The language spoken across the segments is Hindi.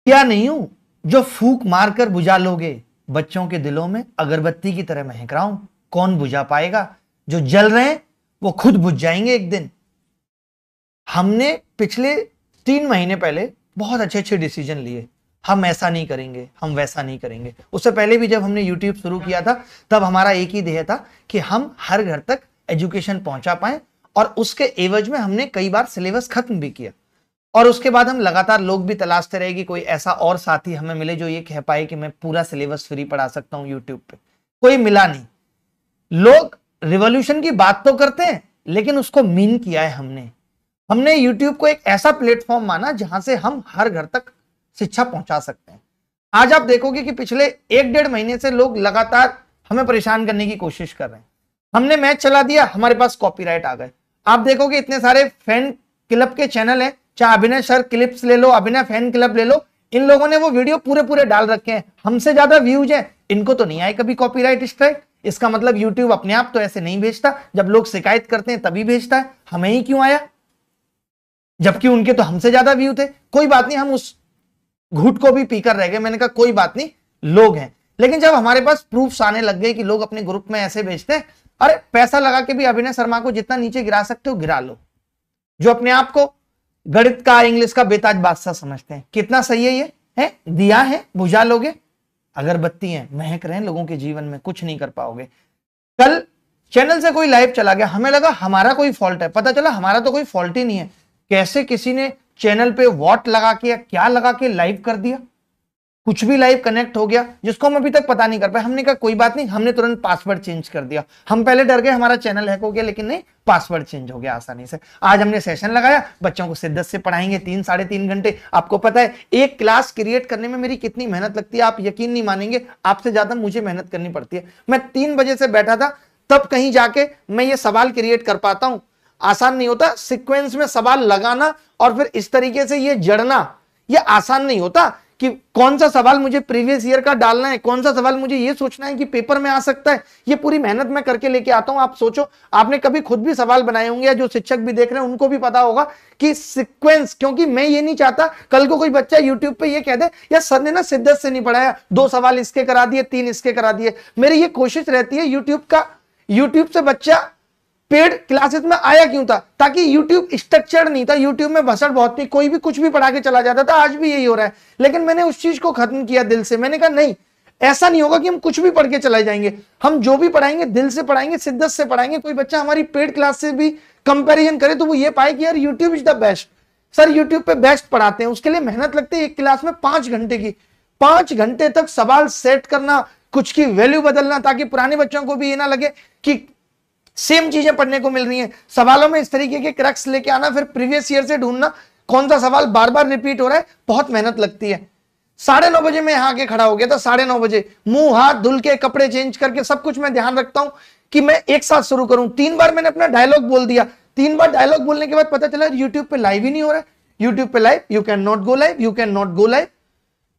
क्या नहीं हूं जो फूंक मारकर बुझा लोगे, बच्चों के दिलों में अगरबत्ती की तरह महक रहा हूं। कौन बुझा पाएगा? जो जल रहे हैं वो खुद बुझ जाएंगे एक दिन। हमने पिछले 3 महीने पहले बहुत अच्छे अच्छे डिसीजन लिए। हम ऐसा नहीं करेंगे, हम वैसा नहीं करेंगे। उससे पहले भी जब हमने यूट्यूब शुरू किया था तब हमारा एक ही ध्येय था कि हम हर घर तक एजुकेशन पहुंचा पाए, और उसके एवज में हमने कई बार सिलेबस खत्म भी किया। और उसके बाद हम लगातार लोग भी तलाशते रहे कि कोई ऐसा और साथी हमें मिले जो ये कह पाए कि मैं पूरा सिलेबस फ्री पढ़ा सकता हूं यूट्यूब पे। कोई मिला नहीं। लोग रिवॉल्यूशन की बात तो करते हैं लेकिन उसको मीन किया है हमने। हमने यूट्यूब को एक ऐसा प्लेटफॉर्म माना जहां से हम हर घर तक शिक्षा पहुंचा सकते हैं। आज आप देखोगे कि पिछले 1-1.5 महीने से लोग लगातार हमें परेशान करने की कोशिश कर रहे हैं। हमने मैच चला दिया, हमारे पास कॉपीराइट आ गए। आप देखोगे इतने सारे फैन क्लब के चैनल हैं, चाहे अभिनय सर क्लिप्स ले लो, अभिनय फैन क्लब ले लो, इन लोगों ने वो वीडियो पूरे पूरे डाल रखे हैं, हमसे ज्यादा व्यूज हैं। इनको तो नहीं आए कभी कॉपीराइट स्ट्राइक। इसका मतलब यूट्यूब अपने आप तो ऐसे नहीं भेजता, जब लोग शिकायत करते हैं तभी भेजता है। हमें ही क्यों आया, जबकि उनके तो हमसे ज्यादा व्यू थे। कोई बात नहीं, हम उस घूट को भी पीकर रह गए। मैंने कहा कोई बात नहीं, लोग हैं। लेकिन जब हमारे पास प्रूफ्स आने लग गए कि लोग अपने ग्रुप में ऐसे भेजते हैं, अरे पैसा लगा के भी अभिनय शर्मा को जितना नीचे गिरा सकते हो गिरा लो। जो अपने आप को गणित का, इंग्लिश का बेताज बादशाह समझते हैं। कितना सही है ये है, दिया है बुझा लोगे, अगरबत्ती है, महक रहे हैं लोगों के जीवन में, कुछ नहीं कर पाओगे। कल चैनल से कोई लाइव चला गया, हमें लगा हमारा कोई फॉल्ट है, पता चला हमारा तो कोई फॉल्ट ही नहीं है। कैसे किसी ने चैनल पे वॉट लगा के या क्या लगा के लाइव कर दिया, कुछ भी लाइव कनेक्ट हो गया जिसको हम अभी तक पता नहीं कर पाए। हमने कहा कोई बात नहीं, हमने तुरंत पासवर्ड चेंज कर दिया। हम पहले डर गए हमारा चैनल हैक हो गया, लेकिन नहीं, पासवर्ड चेंज हो गया आसानी से। आज हमने सेशन लगाया, बच्चों को शिद्दत से पढ़ाएंगे 3-3.5 घंटे। आपको पता है एक क्लास क्रिएट करने में मेरी कितनी मेहनत लगती है, आप यकीन नहीं मानेंगे, आपसे ज्यादा मुझे मेहनत करनी पड़ती है। मैं 3 बजे से बैठा था, तब कहीं जाके मैं ये सवाल क्रिएट कर पाता हूं। आसान नहीं होता सीक्वेंस में सवाल लगाना और फिर इस तरीके से ये जड़ना, ये आसान नहीं होता कि कौन सा सवाल मुझे प्रीवियस ईयर का डालना है, कौन सा सवाल मुझे ये सोचना है कि पेपर में आ सकता है। ये पूरी मेहनत मैं करके लेके आता हूं। आप सोचो, आपने कभी खुद भी सवाल बनाए होंगे या जो शिक्षक भी देख रहे हैं उनको भी पता होगा कि सीक्वेंस, क्योंकि मैं ये नहीं चाहता कल को कोई बच्चा यूट्यूब पे ये कह दे यार सर ने ना शिद्दत से नहीं पढ़ाया, 2 सवाल इसके करा दिए, 3 इसके करा दिए। मेरी ये कोशिश रहती है यूट्यूब से बच्चा पेड क्लासेस में आया क्यों था, ताकि यूट्यूब स्ट्रक्चर्ड नहीं था, यूट्यूब में भसड़ बहुत थी, कोई भी कुछ भी पढ़ा के चला जाता था। आज भी यही हो रहा है, लेकिन मैंने उस चीज को खत्म किया दिल से। मैंने कहा नहीं, ऐसा नहीं होगा कि हम कुछ भी पढ़ के चले जाएंगे। हम जो भी पढ़ाएंगे दिल से पढ़ाएंगे, शिद्दत से पढ़ाएंगे। कोई बच्चा हमारी पेड क्लास से भी कंपैरिजन करे तो वो ये पाए कि यार YouTube is the best, sir YouTube पे बेस्ट पढ़ाते हैं। उसके लिए मेहनत लगती है, एक क्लास में 5 घंटे की, 5 घंटे तक सवाल सेट करना, कुछ की वैल्यू बदलना, ताकि पुराने बच्चों को भी ये ना लगे कि सेम चीजें पढ़ने को मिल रही हैं। सवालों में इस तरीके के क्रक्स लेके आना, फिर प्रीवियस ईयर से ढूंढना कौन सा सवाल बार बार रिपीट हो रहा है, बहुत मेहनत लगती है। 9:30 बजे मैं यहाँ आके खड़ा हो गया था, 9:30 बजे मुंह हाथ धुल के, कपड़े चेंज करके, सब कुछ मैं ध्यान रखता हूं कि मैं एक साथ शुरू करूं। 3 बार मैंने अपना डायलॉग बोल दिया। 3 बार डायलॉग बोलने के बाद पता चला यूट्यूब पे लाइव ही नहीं हो रहा है। यूट्यूब पे live, you can not go live, you can not go live.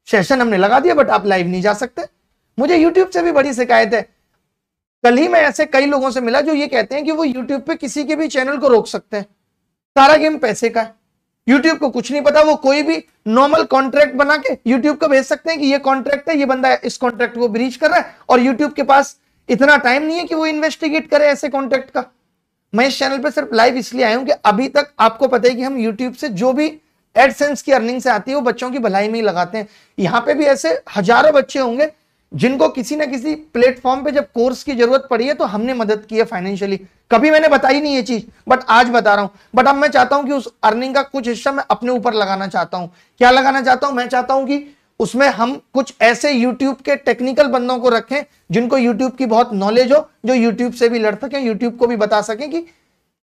Session हमने लगा दिया बट आप लाइव नहीं जा सकते। मुझे यूट्यूब से भी बड़ी शिकायत है। कल ही मैं ऐसे कई लोगों से मिला जो ये कहते हैं कि वो यूट्यूब पे किसी के भी चैनल को रोक सकते हैं। सारा गेम पैसे का है, यूट्यूब को कुछ नहीं पता। वो कोई भी नॉर्मल कॉन्ट्रैक्ट बना के यूट्यूब को भेज सकते हैं कि ये कॉन्ट्रैक्ट है, ये बंदा इस कॉन्ट्रैक्ट को ब्रीच कर रहा है, और यूट्यूब के पास इतना टाइम नहीं है कि वो इन्वेस्टिगेट करे ऐसे कॉन्ट्रैक्ट का। मैं इस चैनल पे सिर्फ लाइव इसलिए आया हूं कि अभी तक आपको पता है कि हम यूट्यूब से जो भी एडसेंस की अर्निंग से आती है वो बच्चों की भलाई में ही लगाते हैं। यहां पे भी ऐसे हजारों बच्चे होंगे जिनको किसी ना किसी प्लेटफॉर्म पे जब कोर्स की जरूरत पड़ी है तो हमने मदद की है फाइनेंशियली। कभी मैंने बताई नहीं ये चीज, बट आज बता रहा हूं। बट अब मैं चाहता हूं कि उस अर्निंग का कुछ हिस्सा मैं अपने ऊपर लगाना चाहता हूं। क्या लगाना चाहता हूं? मैं चाहता हूं कि उसमें हम कुछ ऐसे यूट्यूब के टेक्निकल बंदों को रखें जिनको यूट्यूब की बहुत नॉलेज हो, जो यूट्यूब से भी लड़ सकें, यूट्यूब को भी बता सकें कि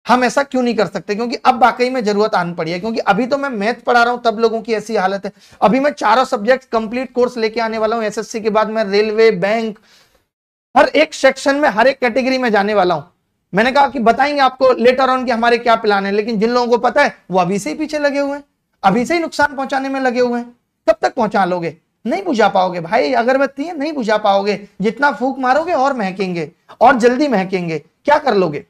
हम ऐसा क्यों नहीं कर सकते। क्योंकि अब वाकई में जरूरत आन पड़ी है। क्योंकि अभी तो मैं मैथ पढ़ा रहा हूं तब लोगों की ऐसी हालत है। अभी मैं 4 सब्जेक्ट कंप्लीट कोर्स लेके आने वाला हूं। एसएससी के बाद मैं रेलवे, बैंक, हर एक सेक्शन में, हर एक कैटेगरी में जाने वाला हूं। मैंने कहा कि बताएंगे आपको लेटर ऑन कि हमारे क्या प्लान है, लेकिन जिन लोगों को पता है वो अभी से ही पीछे लगे हुए हैं, अभी से ही नुकसान पहुंचाने में लगे हुए हैं। कब तक पहुंचा लोगे? नहीं बुझा पाओगे भाई। अगरबत्ती है, नहीं बुझा पाओगे। जितना फूंक मारोगे और महकेंगे, और जल्दी महकेंगे। क्या कर लोगे?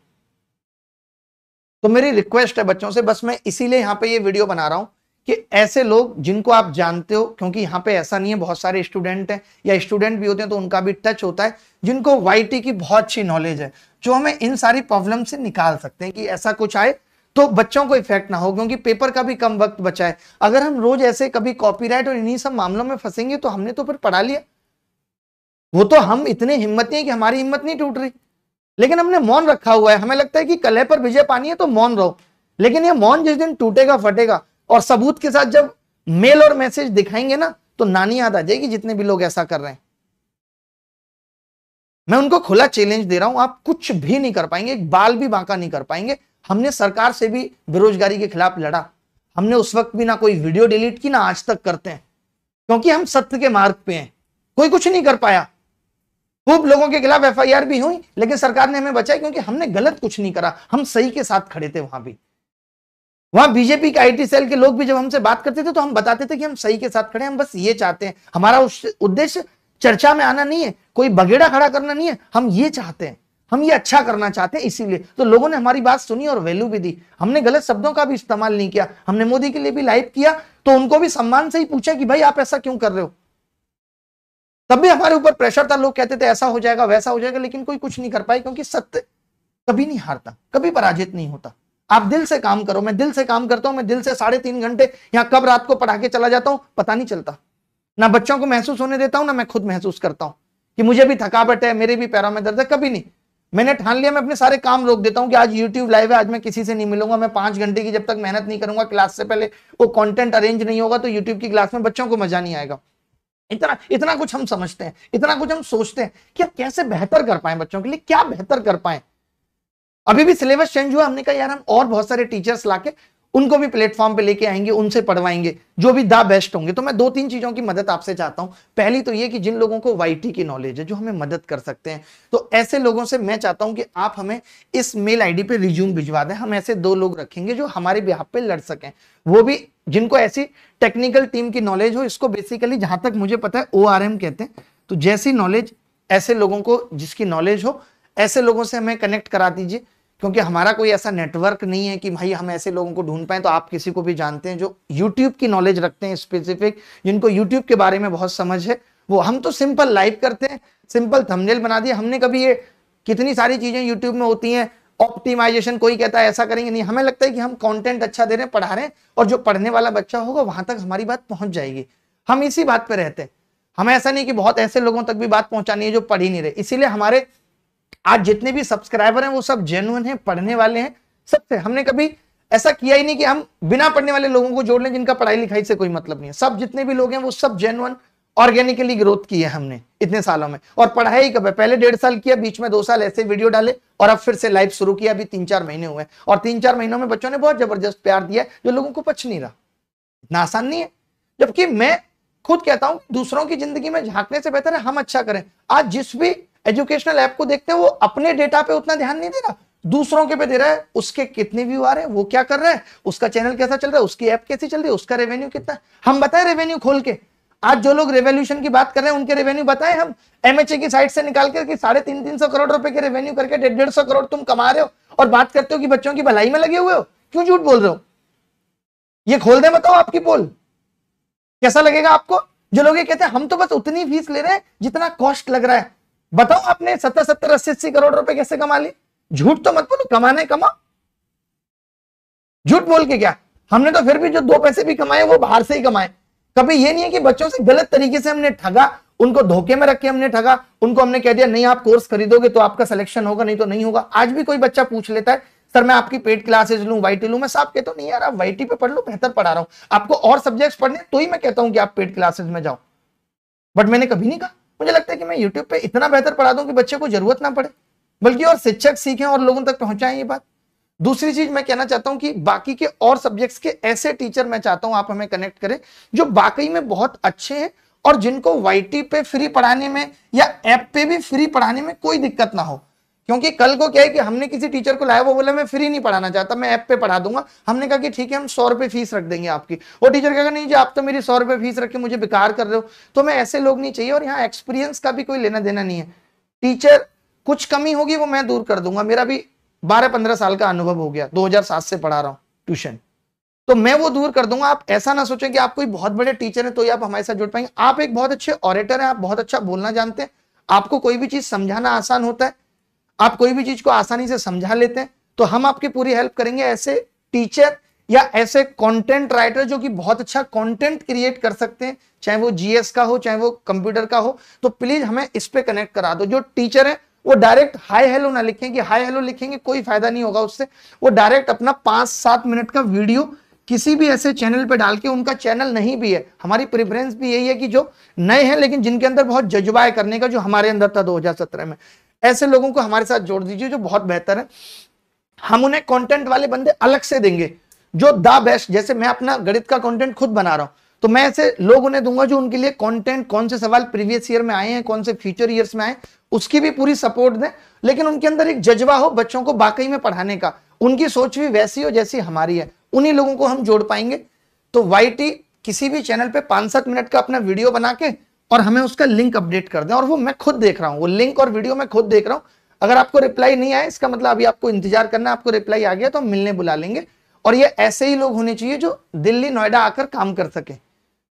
तो मेरी रिक्वेस्ट है बच्चों से, बस मैं इसीलिए यहां पे ये वीडियो बना रहा हूं कि ऐसे लोग जिनको आप जानते हो, क्योंकि यहाँ पे ऐसा नहीं है, बहुत सारे स्टूडेंट हैं या स्टूडेंट भी होते हैं तो उनका भी टच होता है, जिनको वाईटी की बहुत अच्छी नॉलेज है, जो हमें इन सारी प्रॉब्लम से निकाल सकते हैं कि ऐसा कुछ आए तो बच्चों को इफेक्ट ना हो, क्योंकि पेपर का भी कम वक्त बचा है। अगर हम रोज ऐसे कभी कॉपीराइट और इन्हीं सब मामलों में फंसेंगे तो हमने तो फिर पढ़ा लिया। वो तो हम इतने हिम्मती हैं कि हमारी हिम्मत नहीं टूट रही, लेकिन हमने मौन रखा हुआ है। हमें लगता है कि कलह पर विजय पानी है तो मौन रहो, लेकिन ये मौन जिस दिन टूटेगा फटेगा और सबूत के साथ जब मेल और मैसेज दिखाएंगे ना, तो नानी याद आ जाएगी जितने भी लोग ऐसा कर रहे हैं। मैं उनको खुला चैलेंज दे रहा हूं, आप कुछ भी नहीं कर पाएंगे, एक बाल भी बांका नहीं कर पाएंगे। हमने सरकार से भी बेरोजगारी के खिलाफ लड़ा, हमने उस वक्त भी ना कोई वीडियो डिलीट की, ना आज तक करते हैं, क्योंकि हम सत्य के मार्ग पे हैं। कोई कुछ नहीं कर पाया, खूब लोगों के खिलाफ एफआईआर भी हुई, लेकिन सरकार ने हमें बचाया, क्योंकि हमने गलत कुछ नहीं करा, हम सही के साथ खड़े थे। वहां भी, वहां बीजेपी के आईटी सेल के लोग भी जब हमसे बात करते थे तो हम बताते थे कि हम सही के साथ खड़े हैं, हम बस ये चाहते हैं, हमारा उद्देश्य चर्चा में आना नहीं है, कोई बगेड़ा खड़ा करना नहीं है, हम ये चाहते हैं, हम ये अच्छा करना चाहते हैं। इसीलिए तो लोगों ने हमारी बात सुनी और वैल्यू भी दी। हमने गलत शब्दों का भी इस्तेमाल नहीं किया, हमने मोदी के लिए भी लाइव किया तो उनको भी सम्मान से ही पूछा कि भाई आप ऐसा क्यों कर रहे हो। तब भी हमारे ऊपर प्रेशर था, लोग कहते थे ऐसा हो जाएगा वैसा हो जाएगा, लेकिन कोई कुछ नहीं कर पाए, क्योंकि सत्य कभी नहीं हारता, कभी पराजित नहीं होता। आप दिल से काम करो, मैं दिल से काम करता हूं, मैं दिल से 3.5 घंटे यहां कब रात को पढ़ा के चला जाता हूं पता नहीं चलता। ना बच्चों को महसूस होने देता हूं, ना मैं खुद महसूस करता हूं कि मुझे भी थकावट है, मेरे भी पैरों में दर्द है, कभी नहीं। मैंने ठान लिया, मैं अपने सारे काम रोक देता हूं कि आज यूट्यूब लाइव है, आज मैं किसी से नहीं मिलूंगा, मैं 5 घंटे की जब तक मेहनत नहीं करूंगा, क्लास से पहले वो कंटेंट अरेंज नहीं होगा तो यूट्यूब की क्लास में बच्चों को मजा नहीं आएगा। इतना कुछ हम समझते हैं, इतना कुछ हम सोचते हैं कि अब कैसे बेहतर कर पाए, बच्चों के लिए क्या बेहतर कर पाए। अभी भी सिलेबस चेंज हुआ, हमने कहा यार हम और बहुत सारे टीचर्स लाके उनको भी प्लेटफॉर्म पे लेके आएंगे, उनसे पढ़वाएंगे जो भी द बेस्ट होंगे। तो मैं 2-3 चीजों की मदद आपसे चाहता हूं। पहली तो ये कि जिन लोगों को वाईटी की नॉलेज है, जो हमें मदद कर सकते हैं, तो ऐसे लोगों से मैं चाहता हूं कि आप हमें इस मेल आईडी पे रिज्यूम भिजवा दें। हम ऐसे 2 लोग रखेंगे जो हमारे बिहाफ पे लड़ सकें, वो भी जिनको ऐसी टेक्निकल टीम की नॉलेज हो। इसको बेसिकली जहां तक मुझे पता है ORM कहते हैं। तो जैसी नॉलेज, ऐसे लोगों को जिसकी नॉलेज हो, ऐसे लोगों से हमें कनेक्ट करा दीजिए, क्योंकि हमारा कोई ऐसा नेटवर्क नहीं है कि भाई हम ऐसे लोगों को ढूंढ पाए। तो आप किसी को भी जानते हैं जो यूट्यूब की नॉलेज रखते हैं स्पेसिफिक, जिनको यूट्यूब के बारे में बहुत समझ है, वो, हम तो सिंपल लाइव करते हैं, सिंपल थंबनेल बना दिया। हमने कभी ये कितनी सारी चीजें यूट्यूब में होती हैं, ऑप्टिमाइजेशन, कोई कहता है ऐसा करेंगे, नहीं, हमें लगता है कि हम कंटेंट अच्छा दे रहे हैं, पढ़ा रहे हैं, और जो पढ़ने वाला बच्चा होगा वहां तक हमारी बात पहुंच जाएगी। हम इसी बात पे रहते हैं। हमें ऐसा नहीं कि बहुत ऐसे लोगों तक भी बात पहुंचानी है जो पढ़ ही नहीं रहे। इसीलिए हमारे आज जितने भी सब्सक्राइबर हैं वो सब जेन्युइन हैं, पढ़ने वाले हैं सबसे। हमने कभी ऐसा किया ही नहीं कि हम बिना पढ़ने वाले लोगों को जोड़ लें जिनका पढ़ाई लिखाई से कोई मतलब नहीं है। सब जितने भी लोग हैं वो सब जेन्युइन ऑर्गेनिकली ग्रोथ की है हमने इतने सालों में। और पढ़ाई कब है, पहले 1.5 साल किया, बीच में 2 साल ऐसे वीडियो डाले, और अब फिर से लाइव शुरू किया, अभी 3-4 महीने हुए। और 3-4 महीनों में बच्चों ने बहुत जबरदस्त प्यार दिया है, जो लोगों को पच नहीं रहा। इतना आसान नहीं है। जबकि मैं खुद कहता हूं दूसरों की जिंदगी में झांकने से बेहतर है हम अच्छा करें। आज जिस भी एजुकेशनल ऐप को देखते हैं वो अपने डेटा पे उतना ध्यान नहीं दे रहा, दूसरों के पे दे रहा है। उसके कितने व्यू आ रहे हैं, वो क्या कर रहा है, उसका चैनल कैसा चल रहा है, उसकी ऐप कैसी चल रही है, उसका रेवेन्यू कितना है, हम बताएं रेवेन्यू खोल के। आज जो लोग रेवोल्यूशन की बात कर रहे हैं उनके रेवेन्यू बताएं हम, MHA की साइट से निकाल कर कि 350 करोड़ रुपए के रेवेन्यू करके 150 करोड़ तुम कमा रहे हो, और बात करते हो कि बच्चों की भलाई में लगे हुए हो। क्यों झूठ बोल रहे हो? ये खोल दे, बताओ आपकी पोल कैसा लगेगा आपको? जो लोग ये कहते हैं हम तो बस उतनी फीस ले रहे हैं जितना कॉस्ट लग रहा है, बताओ आपने 70, 80 करोड़ रुपए कैसे कमा लिए? झूठ तो मत बोलो, कमाने कमा, झूठ बोल के क्या। हमने तो फिर भी जो 2 पैसे भी कमाए वो बाहर से ही कमाए। कभी ये नहीं है कि बच्चों से गलत तरीके से हमने ठगा, उनको धोखे में रख के हमने ठगा, उनको हमने कह दिया नहीं आप कोर्स खरीदोगे तो आपका सिलेक्शन होगा, नहीं तो नहीं होगा। आज भी कोई बच्चा पूछ लेता है सर मैं आपकी पेड क्लासेस लूं, वाईटी लूं, मैं साफ कहता हूं नहीं यार, आप वाईटी पे पढ़ लो, बेहतर पढ़ा रहा हूं, आपको और सब्जेक्ट्स पढ़ने तो ही मैं कहता हूं कि आप पेड क्लासेस में जाओ। बट मैंने कभी नहीं कहा, मुझे लगता है कि मैं यूट्यूब पे इतना बेहतर पढ़ा दूं कि बच्चे को जरूरत ना पड़े, बल्कि और शिक्षक सीखें और लोगों तक पहुंचाएं ये बात। दूसरी चीज मैं कहना चाहता हूं कि बाकी के और सब्जेक्ट्स के ऐसे टीचर मैं चाहता हूं आप हमें कनेक्ट करें जो वाकई में बहुत अच्छे हैं और जिनको वाईटी पे फ्री पढ़ाने में या ऐप पे भी फ्री पढ़ाने में कोई दिक्कत ना हो। क्योंकि कल को क्या है कि हमने किसी टीचर को लाया, वो बोला मैं फ्री नहीं पढ़ाना चाहता, मैं ऐप पे पढ़ा दूंगा। हमने कहा कि ठीक है हम 100 रुपए फीस रख देंगे आपकी। वो टीचर कहेगा नहीं जी आप तो मेरी 100 रुपए फीस रख के मुझे बेकार कर रहे हो। तो मैं ऐसे लोग नहीं चाहिए, और यहाँ एक्सपीरियंस का भी कोई लेना देना नहीं है। टीचर कुछ कमी होगी वो मैं दूर कर दूंगा, मेरा भी 12-15 साल का अनुभव हो गया, 2007 से पढ़ा रहा हूं ट्यूशन। तो मैं वो दूर कर दूंगा। आप ऐसा ना सोचें कि आप कोई बहुत बड़े टीचर हैं तो ही आप हमारे साथ जुड़ पाएंगे। आप एक बहुत अच्छे ऑरेटर हैं, आप बहुत अच्छा बोलना जानते हैं, आपको कोई भी चीज समझाना आसान होता है, आप कोई भी चीज को आसानी से समझा लेते हैं, तो हम आपकी पूरी हेल्प करेंगे। ऐसे टीचर या ऐसे कंटेंट राइटर जो कि बहुत अच्छा कंटेंट क्रिएट कर सकते हैं, चाहे वो जीएस का हो चाहे वो कंप्यूटर का हो, तो प्लीज हमें इस पे कनेक्ट करा दो। जो टीचर है वो डायरेक्ट हाय हेलो ना लिखेंगे, हाय हेलो लिखेंगे कोई फायदा नहीं होगा उससे। वो डायरेक्ट अपना 5-7 मिनट का वीडियो किसी भी ऐसे चैनल पे डाल के, उनका चैनल नहीं भी है, हमारी प्रेफरेंस भी यही है कि जो नए हैं लेकिन जिनके अंदर बहुत जज्बा है करने का, जो हमारे अंदर था 2017 में, ऐसे लोगों को हमारे साथ जोड़ दीजिए जो बहुत बेहतर है। हम उन्हें कंटेंट वाले बंदे अलग से देंगे जो द बेस्ट, जैसे मैं अपना गणित का कंटेंट खुद बना रहा हूं, तो मैं ऐसे लोग उन्हें दूंगा जो उनके लिए कंटेंट, कौन से सवाल प्रीवियस ईयर में आए हैं, कौन से फ्यूचर ईयर्स में आए, उसकी भी पूरी सपोर्ट दें, लेकिन उनके अंदर एक जज्बा हो बच्चों को वाकई में पढ़ाने का, उनकी सोच भी वैसी हो जैसी हमारी है, उन्हीं लोगों को हम जोड़ पाएंगे। तो वाईटी किसी भी चैनल पे 5-7 मिनट का अपना वीडियो बना के और हमें उसका लिंक अपडेट कर दें, और वो मैं खुद देख रहा हूं, वो लिंक और वीडियो मैं खुद देख रहा हूं। अगर आपको रिप्लाई नहीं आया इसका मतलब अभी आपको इंतजार करना है, आपको रिप्लाई आ गया तो हम मिलने बुला लेंगे। और ये ऐसे ही लोग होने चाहिए जो दिल्ली नोएडा आकर काम कर सके,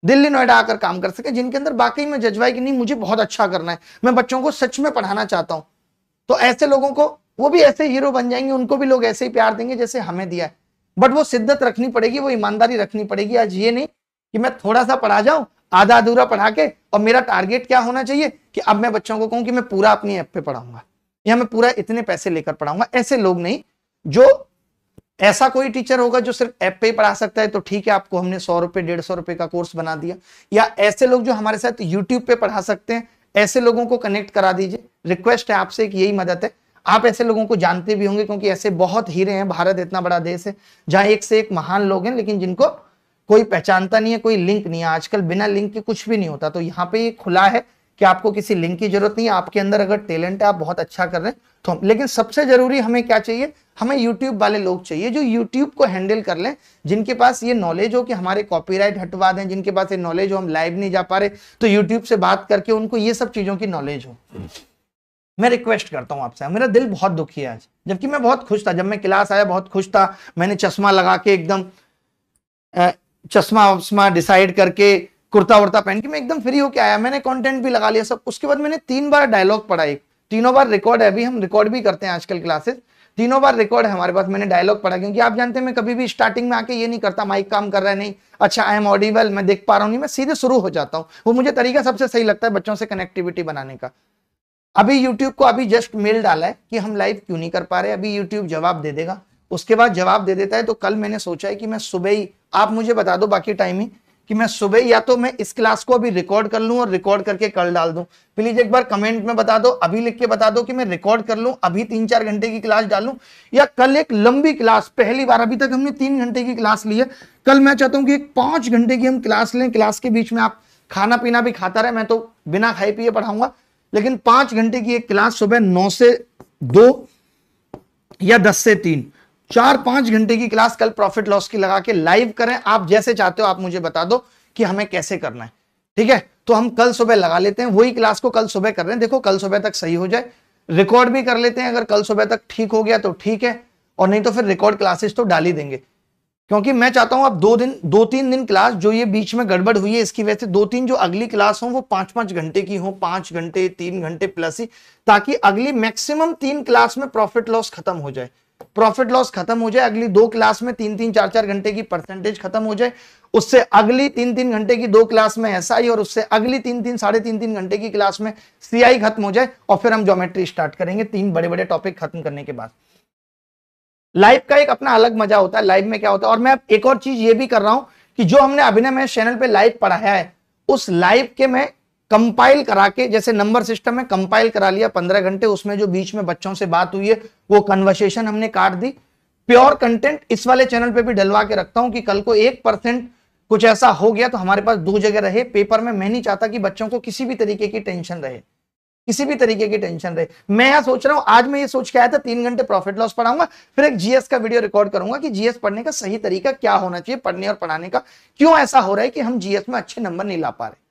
दिल्ली नोएडा आकर काम कर सके, जिनके अंदर वाकई में जज्बा है कि नहीं मुझे बहुत अच्छा करना है, मैं बच्चों को सच में पढ़ाना चाहता हूं। तो ऐसे लोगों को, वो भी ऐसे हीरो बन जाएंगे, उनको भी लोग ऐसे ही प्यार देंगे जैसे हमें दिया है। बट वो शिद्दत रखनी पड़ेगी, वो ईमानदारी रखनी पड़ेगी। आज ये नहीं कि मैं थोड़ा सा पढ़ा जाऊं आधा अधूरा पढ़ा के, और मेरा टारगेट क्या होना चाहिए कि अब मैं बच्चों को कहूं कि मैं पूरा अपनी ऐप पे पढ़ाऊंगा या मैं पूरा इतने पैसे लेकर पढ़ाऊंगा। ऐसे लोग नहीं। जो ऐसा कोई टीचर होगा जो सिर्फ ऐप पे ही पढ़ा सकता है तो ठीक है, आपको हमने 100 रुपए 150 रुपए का कोर्स बना दिया। या ऐसे लोग जो हमारे साथ यूट्यूब पे पढ़ा सकते हैं, ऐसे लोगों को कनेक्ट करा दीजिए। रिक्वेस्ट है आपसे, एक यही मदद है। आप ऐसे लोगों को जानते भी होंगे क्योंकि ऐसे बहुत हीरे हैं। भारत इतना बड़ा देश है जहां एक से एक महान लोग हैं, लेकिन जिनको कोई पहचानता नहीं है, कोई लिंक नहीं है। आजकल बिना लिंक के कुछ भी नहीं होता। तो यहाँ पे ये खुला है कि आपको किसी लिंक की जरूरत नहीं है। आपके अंदर अगर टैलेंट है, आप बहुत अच्छा कर रहे हैं तो लेकिन सबसे जरूरी हमें क्या चाहिए, हमें यूट्यूब वाले लोग चाहिए जो यूट्यूब को हैंडल कर लें, जिनके पास ये नॉलेज हो कि हमारे कॉपीराइट हटवा दें, जिनके पास ये नॉलेज हो हम लाइव नहीं जा पा रहे तो यूट्यूब से बात करके उनको ये सब चीजों की नॉलेज हो। मैं रिक्वेस्ट करता हूं आपसे, मेरा दिल बहुत दुखी है आज, जबकि मैं बहुत खुश था। जब मैं क्लास आया बहुत खुश था, मैंने चश्मा लगा के एकदम चश्मा वश्मा डिसाइड करके कुर्ता वुर्ता पहन के मैं एकदम फ्री होके आया। मैंने कंटेंट भी लगा लिया सब। उसके बाद मैंने 3 बार डायलॉग पढ़ा, एक तीनों बार रिकॉर्ड है, अभी हम रिकॉर्ड भी करते हैं आजकल क्लासेस, तीनों बार रिकॉर्ड है हमारे पास। मैंने डायलॉग पढ़ा क्योंकि आप जानते हैं मैं कभी भी स्टार्टिंग में आके ये नहीं करता माइक काम कर रहा है नहीं, अच्छा आई एम ऑडिबल, मैं देख पा रहा हूँ नहीं, मैं सीधे शुरू हो जाता हूँ। वो मुझे तरीका सबसे सही लगता है बच्चों से कनेक्टिविटी बनाने का। अभी यूट्यूब को अभी जस्ट मेल डाला है कि हम लाइव क्यों नहीं कर पा रहे, अभी यूट्यूब जवाब दे देगा। उसके बाद जवाब दे देता है तो कल मैंने सोचा है कि मैं सुबह ही, आप मुझे बता दो बाकी टाइमिंग, कि मैं सुबह या तो मैं इस क्लास को अभी रिकॉर्ड कर लूं और रिकॉर्ड करके कल डाल दूं। प्लीज एक बार कमेंट में बता दो, अभी लिख के बता दो कि मैं रिकॉर्ड कर लूं, अभी 3-4 घंटे की क्लास डालूं, या कल एक लंबी क्लास, पहली बार, अभी तक हमने 3 घंटे की क्लास ली है, कल मैं चाहता हूं कि एक 5 घंटे की हम क्लास लें। क्लास के बीच में आप खाना पीना भी खाता रहे, मैं तो बिना खाए पिए पढ़ाऊंगा, लेकिन 5 घंटे की एक क्लास सुबह 9 से 2 या 10 से 3, 4-5 घंटे की क्लास कल प्रॉफिट लॉस की लगा के लाइव करें। आप जैसे चाहते हो आप मुझे बता दो कि हमें कैसे करना है, ठीक है? तो हम कल सुबह लगा लेते हैं, वही क्लास को कल सुबह कर रहे हैं। देखो कल सुबह तक सही हो जाए, रिकॉर्ड भी कर लेते हैं। अगर कल सुबह तक ठीक हो गया तो ठीक है, और नहीं तो फिर रिकॉर्ड क्लासेस तो डाल ही देंगे, क्योंकि मैं चाहता हूं अब 2-3 दिन क्लास, जो ये बीच में गड़बड़ हुई है इसकी वजह से 2-3 जो अगली क्लास हो वो 5-5 घंटे की हो, 5 घंटे 3 घंटे प्लस ही, ताकि अगली मैक्सिमम 3 क्लास में प्रॉफिट लॉस खत्म हो जाए। प्रॉफिट लॉस खत्म हो जाए, अगली 2 क्लास में 3-3 4-4 घंटे की परसेंटेज खत्म हो जाए, उससे अगली 3-3 घंटे की 2 क्लास में एसआई, और उससे अगली 3-3 साढ़े 3-3 घंटे की क्लास में सीआई खत्म हो जाए, और फिर हम ज्योमेट्री स्टार्ट करेंगे 3 बड़े बड़े टॉपिक खत्म करने के बाद। लाइव का एक अपना अलग मजा होता है। लाइव में क्या होता है, और मैं एक और चीज ये भी कर रहा हूं कि जो हमने अभिनय मैथ चैनल पे लाइव पढ़ाया है, उस लाइव के मैं कंपाइल करा के, जैसे नंबर सिस्टम में कंपाइल करा लिया 15 घंटे, उसमें जो बीच में बच्चों से बात हुई है वो कन्वर्सेशन हमने काट दी। प्योर कंटेंट इस वाले चैनल पे भी डलवा के रखता हूं कि कल को 1% कुछ ऐसा हो गया तो हमारे पास 2 जगह रहे पेपर में। मैं नहीं चाहता कि बच्चों को किसी भी तरीके की टेंशन रहे, किसी भी तरीके की टेंशन रहे। मैं यहां सोच रहा हूं, आज मैं ये सोच के आया था 3 घंटे प्रॉफिट लॉस पढ़ाऊंगा, फिर एक जीएस का वीडियो रिकॉर्ड करूंगा कि जीएस पढ़ने का सही तरीका क्या होना चाहिए, पढ़ने और पढ़ाने का। क्यों ऐसा हो रहा है कि हम जीएस में अच्छे नंबर नहीं ला पा रहे,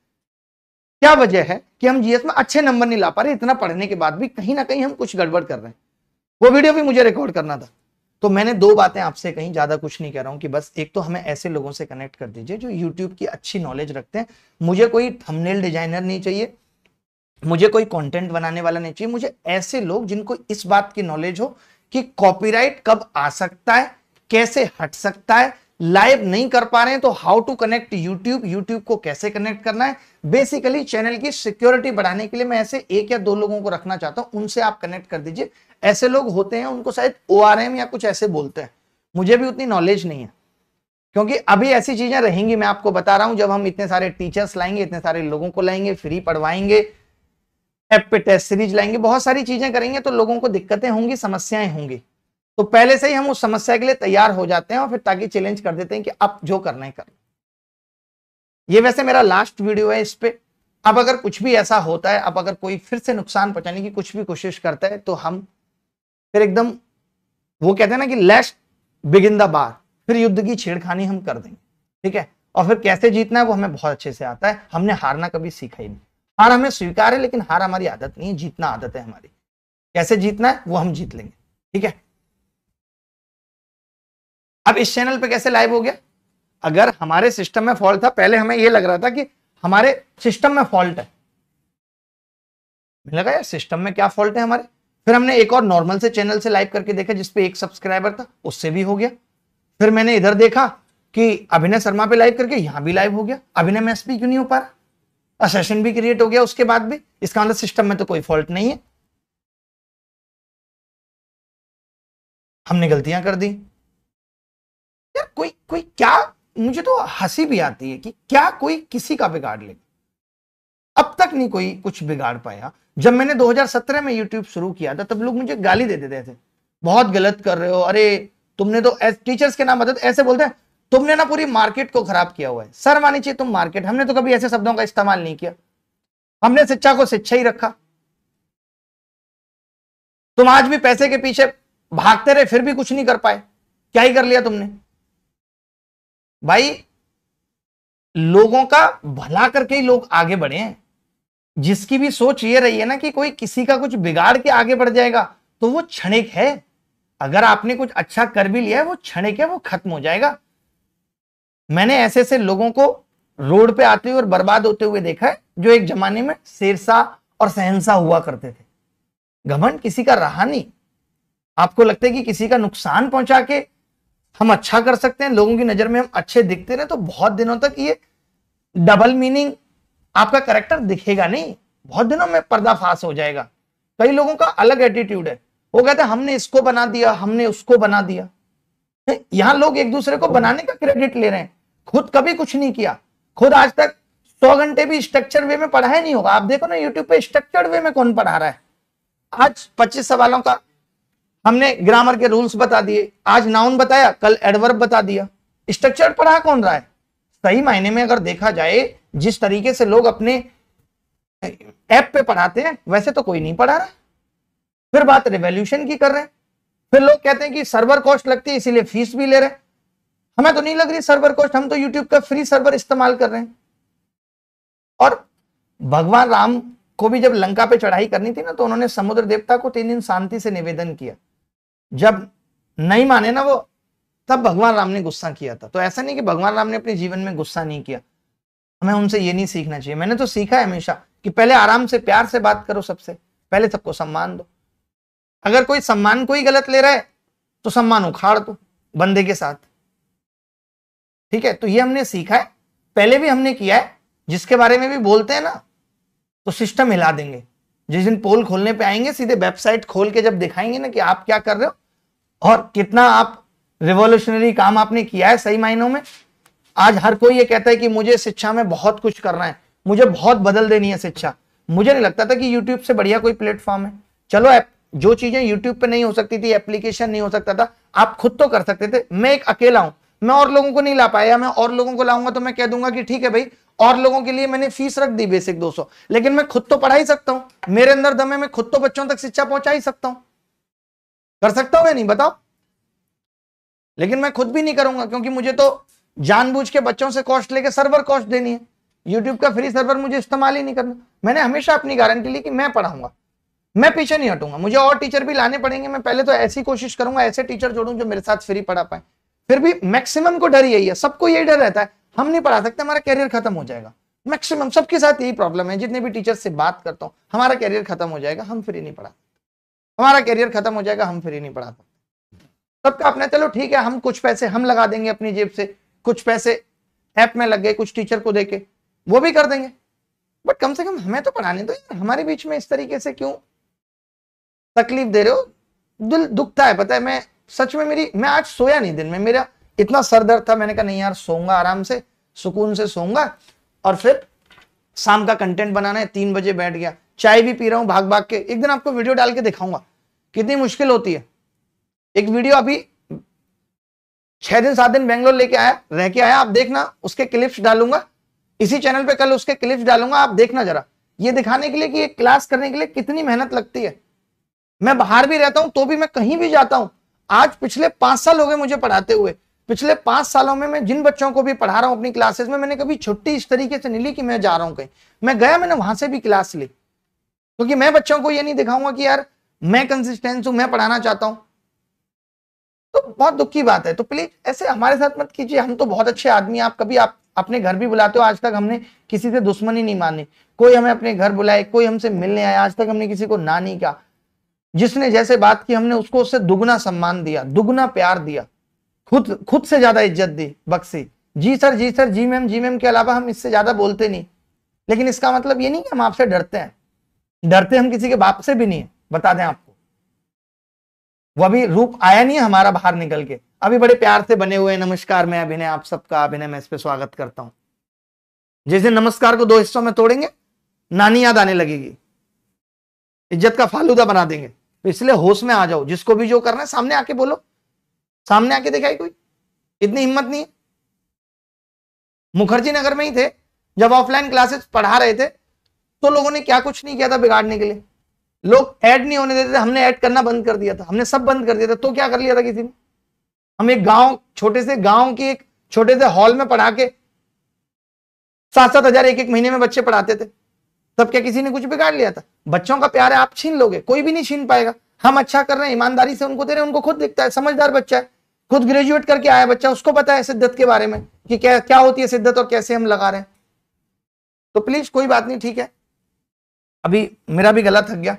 क्या वजह है कि हम जीएस में अच्छे नंबर नहीं ला पा रहे, इतना पढ़ने के बाद भी कहीं ना कहीं हम कुछ गड़बड़ कर रहे हैं। वो वीडियो भी मुझे रिकॉर्ड करना था। तो मैंने दो बातें आपसे कहीं, ज्यादा कुछ नहीं कह रहा हूं, कि बस एक तो हमें ऐसे लोगों से कनेक्ट कर दीजिए जो यूट्यूब की अच्छी नॉलेज रखते हैं। मुझे कोई थंबनेल डिजाइनर नहीं चाहिए, मुझे कोई कंटेंट बनाने वाला नहीं चाहिए, मुझे ऐसे लोग जिनको इस बात की नॉलेज हो कि कॉपीराइट कब आ सकता है, कैसे हट सकता है, लाइव नहीं कर पा रहे हैं तो how to connect YouTube, YouTube को कैसे कनेक्ट करना है। बेसिकली चैनल की सिक्योरिटी बढ़ाने के लिए मैं ऐसे एक या दो लोगों को रखना चाहता हूं, उनसे आप कनेक्ट कर दीजिए। ऐसे लोग होते हैं, उनको शायद ORM या कुछ ऐसे बोलते हैं, मुझे भी उतनी नॉलेज नहीं है, क्योंकि अभी ऐसी चीजें रहेंगी, मैं आपको बता रहा हूं, जब हम इतने सारे टीचर्स लाएंगे, इतने सारे लोगों को लाएंगे, फ्री पढ़वाएंगे, ऐप पे टेस्ट सीरीज लाएंगे, बहुत सारी चीजें करेंगे, तो लोगों को दिक्कतें होंगी, समस्याएं होंगी। तो पहले से ही हम उस समस्या के लिए तैयार हो जाते हैं और फिर ताकि चैलेंज कर देते हैं कि अब जो करना है कर। ये वैसे मेरा लास्ट वीडियो है इस पे। अब अगर कुछ भी ऐसा होता है, अब अगर कोई फिर से नुकसान पहुंचाने की कुछ भी कोशिश करता है, तो हम फिर एकदम, वो कहते हैं ना कि लेट्स बिगिन द बार, फिर युद्ध की छेड़खानी हम कर देंगे, ठीक है। और फिर कैसे जीतना है वो हमें बहुत अच्छे से आता है, हमने हारना कभी सीखा ही नहीं। हार हमें स्वीकार है, लेकिन हार हमारी आदत नहीं है, जीतना आदत है हमारी। कैसे जीतना है वो हम जीत लेंगे, ठीक है। अब इस चैनल पे कैसे लाइव हो गया? अगर हमारे सिस्टम में फॉल्ट था, पहले हमें यह लग रहा था कि हमारे सिस्टम में फॉल्ट है, मुझे लगा यार सिस्टम में क्या फॉल्ट है हमारे। फिर हमने एक और नॉर्मल से चैनल से लाइव करके देखा जिसपे 1 सब्सक्राइबर था, उससे भी हो गया। फिर मैंने इधर देखा कि अभिनय शर्मा पे लाइव करके यहां भी लाइव हो गया, अभिनय मैस भी क्यों नहीं हो पा रहा, सेशन भी क्रिएट हो गया उसके बाद भी। इसका मतलब सिस्टम में तो कोई फॉल्ट नहीं है, हमने गलतियां कर दी यार। कोई कोई क्या, मुझे तो हंसी भी आती है कि क्या कोई किसी का बिगाड़ लेगा। अब तक नहीं कोई कुछ बिगाड़ पाया। जब मैंने 2017 में YouTube शुरू किया था, तब लोग मुझे गाली दे देते थे, बहुत गलत कर रहे हो, अरे तुमने तो, टीचर्स के नाम बता, ऐसे बोलते हैं तुमने ना पूरी मार्केट को खराब किया हुआ है। सर मानी चाहिए तुम मार्केट, हमने तो कभी ऐसे शब्दों का इस्तेमाल नहीं किया, हमने शिक्षा को शिक्षा ही रखा। तुम आज भी पैसे के पीछे भागते रहे, फिर भी कुछ नहीं कर पाए, क्या ही कर लिया तुमने भाई। लोगों का भला करके ही लोग आगे बढ़े हैं। जिसकी भी सोच ये रही है ना कि कोई किसी का कुछ बिगाड़ के आगे बढ़ जाएगा, तो वो क्षणिक है। अगर आपने कुछ अच्छा कर भी लिया है, वो क्षणिक है, वो खत्म हो जाएगा। मैंने ऐसे ऐसे लोगों को रोड पे आते हुए और बर्बाद होते हुए देखा है, जो एक जमाने में शेरशाह और शहंशाह हुआ करते थे। घमंड किसी का रहा नहीं। आपको लगता है कि किसी का नुकसान पहुंचा के हम अच्छा कर सकते हैं, लोगों की नजर में हम अच्छे दिखते रहे, तो बहुत दिनों तक ये डबल मीनिंग आपका कैरेक्टर दिखेगा नहीं, बहुत दिनों में पर्दाफाश हो जाएगा। कई लोगों का अलग एटीट्यूड है, वो कहते हैं हमने इसको बना दिया, हमने उसको बना दिया। यहां लोग एक दूसरे को बनाने का क्रेडिट ले रहे हैं, खुद कभी कुछ नहीं किया। खुद आज तक 100 घंटे भी स्ट्रक्चर वे में पढ़ा ही नहीं होगा। आप देखो ना यूट्यूब पे स्ट्रक्चर्ड वे में कौन पढ़ा रहा है। आज 25 सवालों का हमने ग्रामर के रूल्स बता दिए, आज नाउन बताया, कल एडवर्ब बता दिया। स्ट्रक्चर पढ़ा कौन रहा है? सही मायने में अगर देखा जाए, जिस तरीके से लोग अपने ऐप पे पढ़ाते हैं, वैसे तो कोई नहीं पढ़ा रहा। फिर बात रिवॉल्यूशन की कर रहे हैं, फिर लोग कहते हैं कि सर्वर कॉस्ट लगती है इसीलिए फीस भी ले रहे हैं। हमें तो नहीं लग रही सर्वर कॉस्ट, हम तो यूट्यूब का फ्री सर्वर इस्तेमाल कर रहे हैं। और भगवान राम को भी जब लंका पे चढ़ाई करनी थी ना, तो उन्होंने समुद्र देवता को 3 दिन शांति से निवेदन किया। जब नहीं माने ना वो, तब भगवान राम ने गुस्सा किया था। तो ऐसा नहीं कि भगवान राम ने अपने जीवन में गुस्सा नहीं किया। हमें उनसे ये नहीं सीखना चाहिए। मैंने तो सीखा है हमेशा कि पहले आराम से प्यार से बात करो, सबसे पहले सबको सम्मान दो। अगर कोई सम्मान को ही गलत ले रहा है तो सम्मान उखाड़ दो बंदे के साथ, ठीक है। तो ये हमने सीखा है, पहले भी हमने किया है। जिसके बारे में भी बोलते हैं ना, तो सिस्टम हिला देंगे। जिस दिन पोल खोलने पे आएंगे, सीधे वेबसाइट खोल के जब दिखाएंगे ना कि आप क्या कर रहे हो और कितना आप रिवॉल्यूशनरी काम आपने किया है सही मायनों में। आज हर कोई ये कहता है कि मुझे शिक्षा में बहुत कुछ करना है, मुझे बहुत बदल देनी है शिक्षा। मुझे नहीं लगता था कि यूट्यूब से बढ़िया कोई प्लेटफॉर्म है। चलो जो चीजें यूट्यूब पे नहीं हो सकती थी, एप्लीकेशन नहीं हो सकता था, आप खुद तो कर सकते थे। मैं एक अकेला हूं, मैं और लोगों को नहीं ला पाया। मैं और लोगों को लाऊंगा तो मैं कह दूंगा कि ठीक है भाई, और लोगों के लिए मैंने फीस रख दी बेसिक 200, लेकिन मैं खुद तो पढ़ा ही सकता हूं। मेरे अंदर दम है, मैं खुद तो बच्चों तक शिक्षा पहुंचा ही सकता हूं। कर सकता हूं या नहीं बताओ? लेकिन मैं खुद भी नहीं करूंगा, क्योंकि मुझे तो जानबूझ के बच्चों से कॉस्ट लेके सर्वर कॉस्ट देनी है। यूट्यूब का फ्री सर्वर मुझे इस्तेमाल ही नहीं करना। मैंने हमेशा अपनी गारंटी ली कि मैं पढ़ाऊंगा, मैं पीछे नहीं हटूंगा, मुझे और टीचर भी लाने पड़ेंगे, मैं पहले तो ऐसी कोशिश करूंगा ऐसे टीचर जोड़ूं जो मेरे साथ फ्री पढ़ा पाए। फिर भी मैक्सिमम को डर यही है, सबको यही डर रहता है हम नहीं पढ़ा सकते, हमारा कैरियर खत्म हो जाएगा। मैक्सिमम सबके साथ यही प्रॉब्लम है, जितने भी टीचर से बात करता हूं, हमारा कैरियर खत्म हो जाएगा, हम फ्री नहीं पढ़ा सकते, हमारा कैरियर खत्म हो जाएगा, हम फ्री नहीं पढ़ा सकते। सबका अपना, चलो ठीक है, हम कुछ पैसे हम लगा देंगे अपनी जेब से, कुछ पैसे ऐप में लग गए, कुछ टीचर को देके वो भी कर देंगे, बट कम से कम हमें तो पढ़ाने दो यार। हमारे बीच में इस तरीके से क्यों तकलीफ दे रहे हो? दिल दुखता है, पता है। मैं सच में मैं आज सोया नहीं दिन में, मेरा इतना सर दर्द था, मैंने कहा नहीं यार, सोऊंगा आराम से, सुकून से सोऊंगा, और फिर शाम का कंटेंट बनाना है। 3 बजे बैठ गया, चाय भी पी रहा हूं भाग भाग के। एक दिन आपको वीडियो डाल के दिखाऊंगा कितनी मुश्किल होती है। एक वीडियो अभी 6 दिन 7 दिन बेंगलोर लेके आया, रह के आया, आप देखना, उसके क्लिप्स डालूंगा इसी चैनल पे, कल उसके क्लिप्स डालूंगा, आप देखना जरा, ये दिखाने के लिए कि एक क्लास करने के लिए कितनी मेहनत लगती है। मैं बाहर भी रहता हूं तो भी, मैं कहीं भी जाता हूं, आज पिछले 5 साल हो गए मुझे पढ़ाते हुए, पिछले 5 सालों में मैं जिन बच्चों को भी पढ़ा रहा हूं अपनी क्लासेस में, मैंने कभी छुट्टी इस तरीके से नहीं ली कि मैं जा रहा हूं कहीं। मैं गया, मैंने वहां से भी क्लास ली, क्योंकि मैं बच्चों को ये नहीं दिखाऊंगा कि यार मैं कंसिस्टेंस हूं, मैं पढ़ाना चाहता हूं, तो बहुत दुख की बात है। तो प्लीज ऐसे हमारे साथ मत कीजिए, हम तो बहुत अच्छे आदमी, आप कभी आप अपने घर भी बुलाते हो, आज तक हमने किसी से दुश्मनी नहीं मानी, कोई हमें अपने घर बुलाए, कोई हमसे मिलने आया, आज तक हमने किसी को ना नहीं कहा। जिसने जैसे बात की हमने उसको उससे दुगना सम्मान दिया, दुगना प्यार दिया, खुद से ज्यादा इज्जत दी, बख्शी। जी सर, जी सर, जी मैम के अलावा हम इससे ज्यादा बोलते नहीं। लेकिन इसका मतलब ये नहीं कि हम आपसे डरते हैं, डरते हम किसी के बाप से भी नहीं है, बता दें आपको। वो अभी रूप आया नहीं है हमारा बाहर निकल के, अभी बड़े प्यार से बने हुए। नमस्कार, मैं अभिनय, आप सबका अभिनय मैं इस पे स्वागत करता हूं। जैसे नमस्कार को 2 हिस्सों में तोड़ेंगे, नानी याद आने लगेगी, इज्जत का फालूदा बना देंगे। तो इसलिए होश में आ जाओ, जिसको भी जो करना है सामने आके बोलो, सामने आके दिखाई, कोई इतनी हिम्मत नहीं है। मुखर्जी नगर में ही थे, जब ऑफलाइन क्लासेस पढ़ा रहे थे तो लोगों ने क्या कुछ नहीं किया था बिगाड़ने के लिए। लोग ऐड नहीं होने देते थे, हमने ऐड करना बंद कर दिया था, हमने सब बंद कर दिया था। तो क्या कर लिया था किसी ने? हम एक गांव, छोटे से गांव की एक छोटे से हॉल में पढ़ा के 7-7 हजार एक महीने में बच्चे पढ़ाते थे, तब क्या किसी ने कुछ बिगाड़ लिया था? बच्चों का प्यार है, आप छीन लोगे, कोई भी नहीं छीन पाएगा। हम अच्छा कर रहे हैं, ईमानदारी से उनको दे रहे हैं, उनको खुद दिखता है, समझदार बच्चा है, खुद ग्रेजुएट करके आया बच्चा, उसको पता है शिद्दत के बारे में कि क्या होती है शिद्दत और कैसे हम लगा रहे हैं। तो प्लीज कोई बात नहीं, ठीक है, अभी मेरा भी गला थक गया।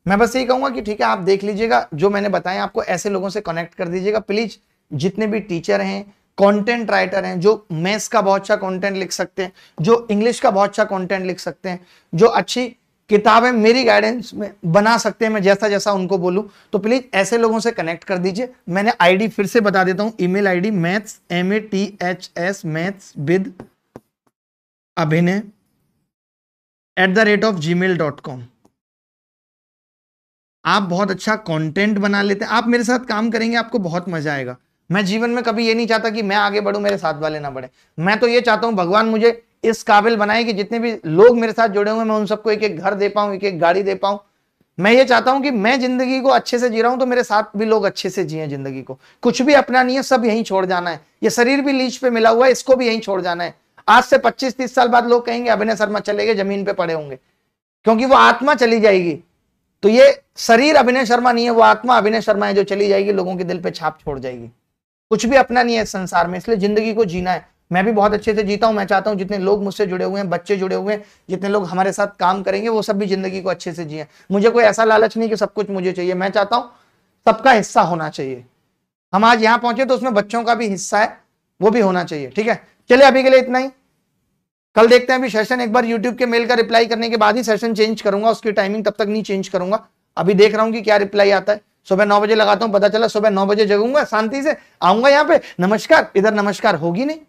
मैं बस यही कहूंगा कि ठीक है, आप देख लीजिएगा जो मैंने बताया आपको, ऐसे लोगों से कनेक्ट कर दीजिएगा प्लीज। जितने भी टीचर हैं, कंटेंट राइटर हैं, जो मैथ्स का बहुत अच्छा कंटेंट लिख सकते हैं, जो इंग्लिश का बहुत अच्छा कंटेंट लिख सकते हैं, जो अच्छी किताबें मेरी गाइडेंस में बना सकते हैं, मैं जैसा जैसा उनको बोलूं, तो प्लीज ऐसे लोगों से कनेक्ट कर दीजिए। मैंने आईडी फिर से बता देता हूं, email ID maths maths mathswithAbhinay@gmail.com। आप बहुत अच्छा कंटेंट बना लेते हैं, आप मेरे साथ काम करेंगे, आपको बहुत मजा आएगा। मैं जीवन में कभी ये नहीं चाहता कि मैं आगे बढ़ूं, मेरे साथ वाले ना बढ़े। मैं तो ये चाहता हूं भगवान मुझे इस काबिल बनाए कि जितने भी लोग मेरे साथ जुड़े हुए, मैं उन सबको एक एक घर दे पाऊं, एक एक गाड़ी दे पाऊं। मैं ये चाहता हूं कि मैं जिंदगी को अच्छे से जी रहा हूं, तो मेरे साथ भी लोग अच्छे से जिए जिंदगी को। कुछ भी अपना नहीं है, सब यहीं छोड़ जाना है। ये शरीर भी लीज पे मिला हुआ है, इसको भी यहीं छोड़ जाना है। आज से 25-30 साल बाद लोग कहेंगे अभिनय शर्मा चले गए, जमीन पे पड़े होंगे, क्योंकि वो आत्मा चली जाएगी। तो ये शरीर अभिनय शर्मा नहीं है, वो आत्मा अभिनय शर्मा है, जो चली जाएगी, लोगों के दिल पे छाप छोड़ जाएगी। कुछ भी अपना नहीं है संसार में, इसलिए जिंदगी को जीना है। मैं भी बहुत अच्छे से जीता हूं। मैं चाहता हूं जितने लोग मुझसे जुड़े हुए हैं, बच्चे जुड़े हुए हैं, जितने लोग हमारे साथ काम करेंगे, वो सब भी जिंदगी को अच्छे से जिए। मुझे कोई ऐसा लालच नहीं कि सब कुछ मुझे चाहिए, मैं चाहता हूं सबका हिस्सा होना चाहिए। हम आज यहां पहुंचे तो उसमें बच्चों का भी हिस्सा है, वो भी होना चाहिए। ठीक है, चलिए अभी के लिए इतना ही। कल देखते हैं अभी सेशन, एक बार यूट्यूब के मेल का रिप्लाई करने के बाद ही सेशन चेंज करूंगा, उसकी टाइमिंग तब तक नहीं चेंज करूंगा। अभी देख रहा हूं कि क्या रिप्लाई आता है। सुबह 9 बजे लगाता हूं, पता चला सुबह 9 बजे जगूंगा, शांति से आऊंगा यहाँ पे, नमस्कार, इधर नमस्कार होगी नहीं।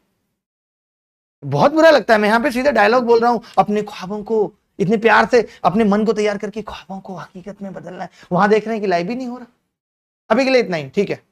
बहुत बुरा लगता है। मैं यहाँ पे सीधे डायलॉग बोल रहा हूं, अपने ख्वाबों को इतने प्यार से, अपने मन को तैयार करके ख्वाबों को हकीकत में बदलना है, वहां देख रहे हैं कि लाइव भी नहीं हो रहा। अभी के लिए इतना ही, ठीक है।